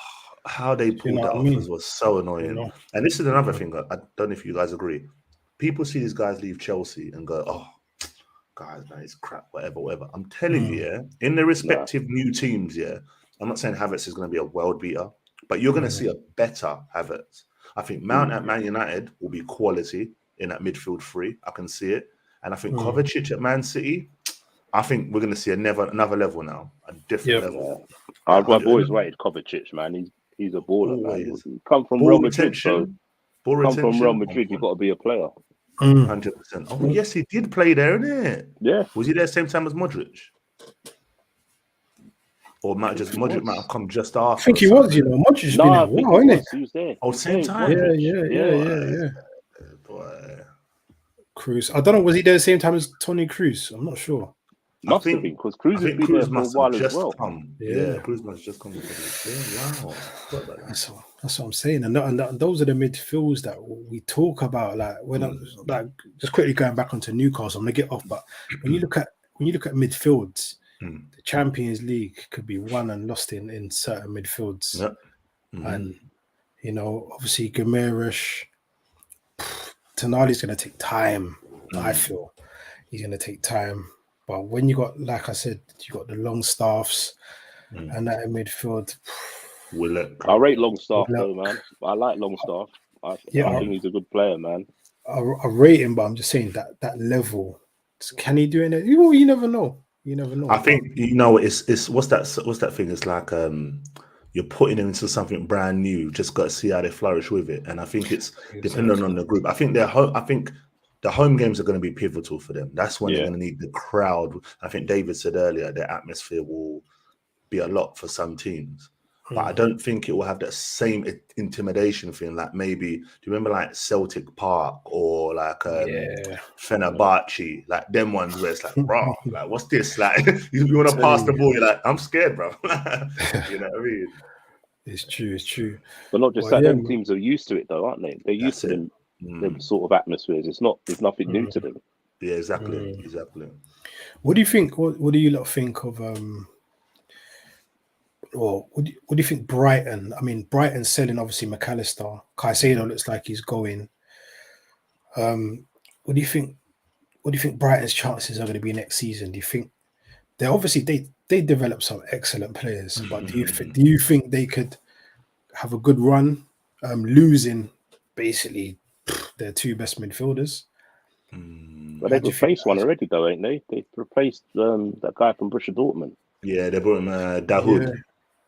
How they pulled that off was so annoying. And this is another thing. I don't know if you guys agree. People see these guys leave Chelsea and go, "Oh, guys, man, it's crap, whatever." I'm telling you, in their respective new teams, I'm not saying Havertz is going to be a world beater, but you're going to see a better Havertz. I think Mount at Man United will be quality in that midfield three. I can see it. And I think Kovacic at Man City, I think we're going to see another level now, a different level. I've always rated Kovacic, man. He's a baller, man. He come from Real Madrid, so come from Real Madrid, you've got to be a player. 100%. Oh, yes, he did play there, innit? Yeah. Was he there same time as Modric? Or Modric might have come just after. I think he was, Modric's been a while, innit? He was there. Oh, same time? Yeah. Boy. Cruz. I don't know, was he there the same time as Tony Cruz? I'm not sure. Must have been, because Cruz has been there for a while as well. Yeah, Cruz must just come. Wow. That's what I'm saying. And those are the midfields that we talk about. Like like just quickly going back onto Newcastle, I'm gonna get off, but when you look at midfields, the Champions League could be won and lost in certain midfields. Yep. And obviously Guimaraes, Tonali's gonna take time. I feel he's gonna take time. But when you got, like I said, you got the Longstaffs and that in midfield. I rate Longstaff though, man. I like Longstaff. I think he's a good player, man. I rate him, but I'm just saying that level. Can he do it? You never know. I think it's what's that thing? It's like you're putting them into something brand new. Just got to see how they flourish with it. And I think it's dependent on the group. I think the home games are going to be pivotal for them. That's when they're going to need the crowd. I think David said earlier, the atmosphere will be a lot for some teams. But I don't think it will have that same intimidation thing. Like maybe, do you remember like Celtic Park or like Fenerbahce? Like them ones where it's like, bro, like what's this? Like you want to pass the ball, you're like, I'm scared, bro. You know what I mean? It's true. But not just that, them teams are used to it though, aren't they? They're used to them. Them sort of atmospheres. It's nothing new to them. Yeah, exactly. What do you think? What do you lot think of? Or what do you think Brighton? I mean, Brighton's selling obviously McAllister. Caicedo looks like he's going. What do you think? What do you think Brighton's chances are going to be next season? Do you think they obviously they develop some excellent players, but do you think they could have a good run, losing basically their two best midfielders? Well, they've replaced one already, though, ain't they? They've replaced that guy from Borussia Dortmund. Yeah, they brought him Dahoud.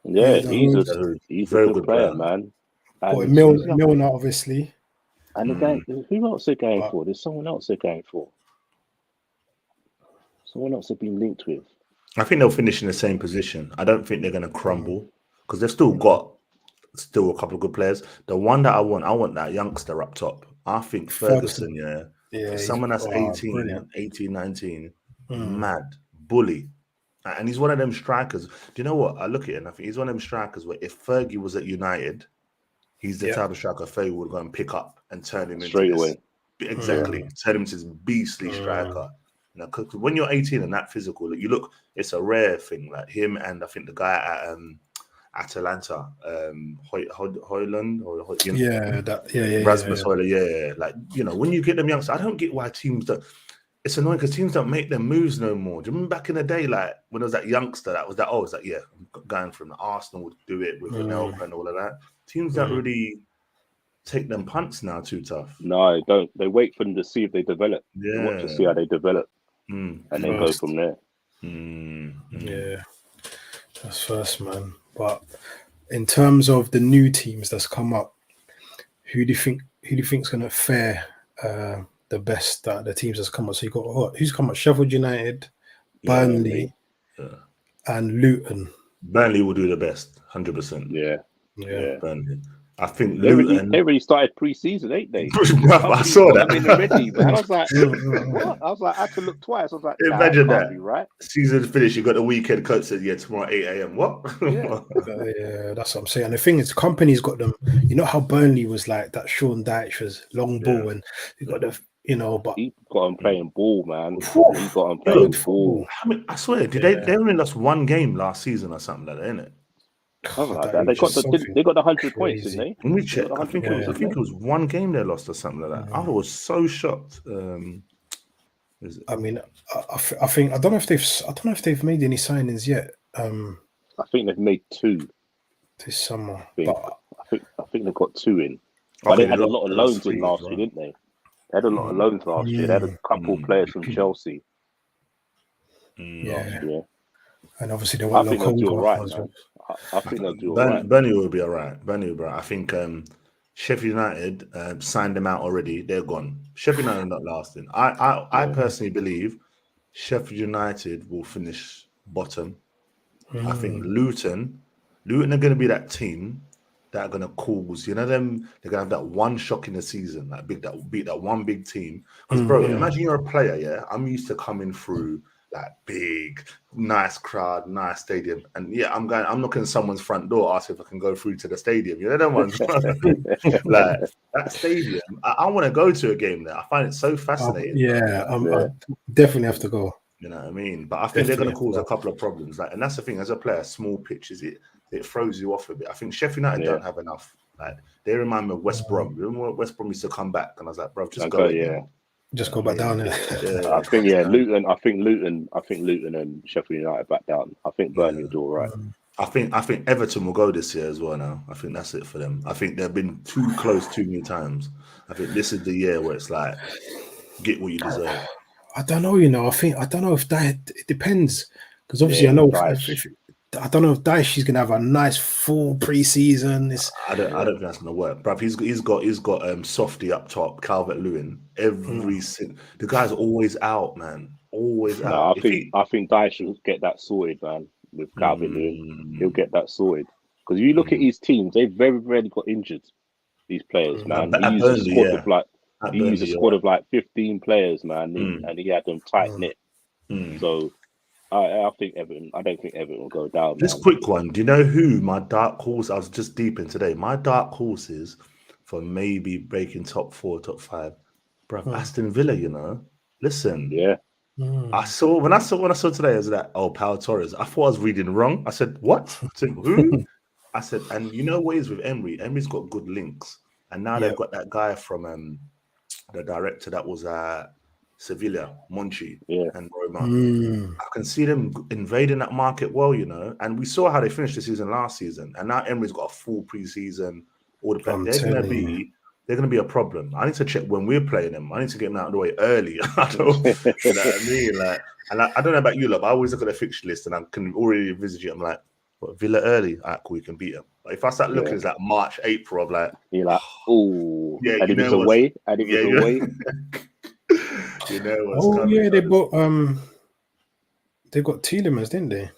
Yeah, he's a very good player, man. Milner, obviously. And again, who else they're going for? There's someone else they're going for. Someone else they've been linked with. I think they'll finish in the same position. I don't think they're going to crumble because they've still got a couple of good players. The one that I want that youngster up top. I think Ferguson, someone that's 18, 19, mad, bully. And he's one of them strikers. Do you know what? I look at it and I think he's one of them strikers where if Fergie was at United, he's the type of striker Fergie would go and pick up and turn him straight into away. Exactly. Turn him into this beastly striker. You know, 'cause when you're 18 and that physical, you look, it's a rare thing. Like him and I think the guy at Atalanta, Højlund or Rasmus Højlund, like, you know, when you get them youngsters, I don't get why teams don't. it's annoying because teams don't make their moves no more. Do you remember back in the day, like when there was that youngster that was that? Oh, it's like I'm going from the Arsenal would do it with Anelka and all of that. Teams don't really take them punts now too tough. No, don't. They wait for them to see if they develop. Yeah, They watch to see how they develop, and then go from there. Yeah, that's first, man. But in terms of the new teams that's come up, who do you think's going to fare the best? The teams that's come up. So you got who's come up? Sheffield United, Burnley, and Luton. Burnley will do the best, 100%. Yeah. Burnley. I think they already started pre-season, ain't they? I saw that. Already, man. I was like, what? I was like, I had to look twice. I was like, imagine that. Right? Season finished, you got the weekend coach said, tomorrow 8 a.m. What? Yeah, that's what I'm saying. And the thing is, company's got them. You know how Burnley was like that. Sean Dyche was long ball, and you got the. But he got him playing ball, man. He got him playing ball. I swear, they only lost one game last season or something like that, innit? Like that. They got the 100 points, didn't they? Let me check. I think it was one game they lost or something like that. I was so shocked. I mean, I think I don't know if they've made any signings yet. I think they've made 2 this summer. I think they've got 2 in. But they had a lot of loans in last year, didn't they? They had a lot of loans last year. They had a couple of players from Chelsea. Yeah. And obviously they want I think they'll do all right. I think they'll do all right. Burnley will be all right. I think Sheffield United signed them out already. They're gone. Sheffield United are not lasting. I personally believe Sheffield United will finish bottom. I think Luton are going to be that team that are going to cause, them, they're going to have that one shock in the season, that will beat that one big team. Because, bro, imagine you're a player, I'm used to coming through like big, nice crowd, nice stadium. And I'm knocking someone's front door, asking if I can go through to the stadium. You know them ones? Like that stadium, I want to go to a game there. I find it so fascinating. I definitely have to go. You know what I mean? But I think they're going to cause a couple of problems. Like, and that's the thing, as a player, small pitches, it throws you off a bit. I think Sheffield United don't have enough. Like, they remind me of West Brom. Remember when West Brom used to come back? And I was like, bro, just go. Just go back down there. I think Luton. I think Luton and Sheffield United back down. I think Burnley will do all right. I think Everton will go this year as well now. I think that's it for them. I think they've been too close too many times. I think this is the year where it's like, get what you deserve. I don't know, I don't know if that, it depends. Because obviously I know I don't know if Dyche is gonna have a nice full preseason. I don't think that's gonna work, bruv. He's got Softy up top, Calvert-Lewin. The guy's always out, man. Always out. I think Dyche will get that sorted, man. With Calvert-Lewin, he'll get that sorted. Because if you look at his teams, they very rarely got injured. These players, man. He used a squad of like 15 players, man, and he had them tight knit. So. I think Everton. I don't think Everton will go down. This quick one. Do you know who my dark horse? I was just deep in today. My dark horses for maybe breaking top 4, top 5. Bro, Aston Villa. Listen. Yeah. I saw today. I was like, Pau Torres. I thought I was reading wrong. I said, what? I said, who? I said, and you know what is with Emery? Emery's got good links, and now they've got that guy from the director that was Sevilla, Monchi, and Roma. I can see them invading that market well, and we saw how they finished the season last season, and now Emery's got a full preseason. All the they're going to be a problem. I need to check when we're playing them. I need to get them out of the way early. I don't, you know what I mean? Like, and I don't know about you, but I always look at the fixture list and I can already envisage it. I'm like, what, Villa early? All right, cool, we can beat them. But if I start looking, it's like March, April. I'm like, you're like, oh, yeah, and it was away. And it was away. You know what's coming. They got Tielemans, didn't they?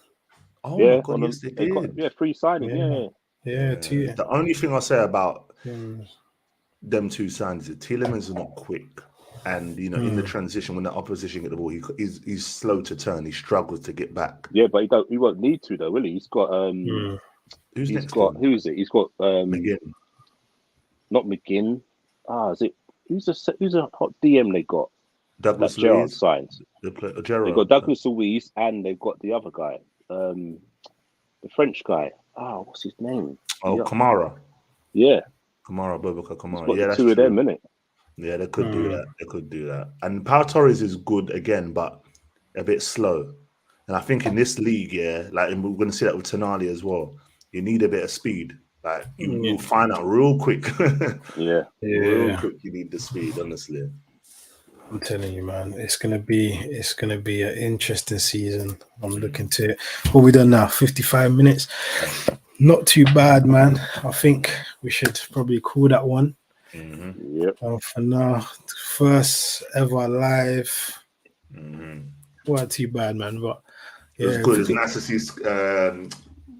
Oh my God, yes, they did. Free signing, The only thing I'll say about them two signings is Tielemans is not quick, and in the transition when the opposition get the ball, he's slow to turn. He struggles to get back. Yeah, but he won't need to though, will he? He's got who's next? Who is it? He's got McGinn. Not McGinn. Is it? Who's a hot DM they got? Douglas Gerrard signs. They got Douglas Luiz and they've got the other guy, the French guy. What's his name? Kamara. Yeah. Boubacar Kamara. Yeah, that's two of them, innit? Yeah, they could do that. They could do that. And Pau Torres is good again, but a bit slow. And I think in this league, yeah, like and we're going to see that with Tonali as well. You need a bit of speed. Like you'll find out real quick. Real quick. You need the speed, honestly. I'm telling you, man, it's gonna be an interesting season. I'm looking to it. What we done now? 55 minutes. Not too bad, man. I think we should probably call that one. Yep. For now, first ever live. Wasn't too bad, man. But it was good. It's nice to see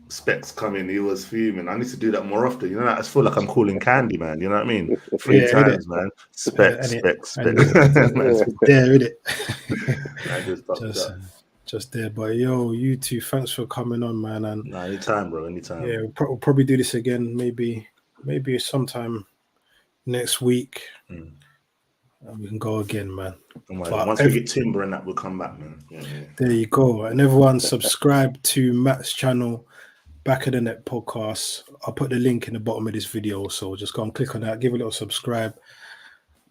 Specs coming. He was fuming. I need to do that more often. You know, I just feel like I'm calling Candy, man. You know what I mean? 3 times, man. Specs. There, isn't it? Just there. But yo, you two, thanks for coming on, man. And anytime, bro. Anytime. Yeah, we'll probably do this again. Maybe sometime next week. We can go again, man. Once we get Timber and that, we'll come back, man. There you go. And everyone subscribe to Matt's channel, Back of the Net Podcast. I'll put the link in the bottom of this video, so just go and click on that, give a little subscribe.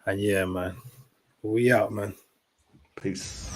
And yeah, man. We out, man. Peace.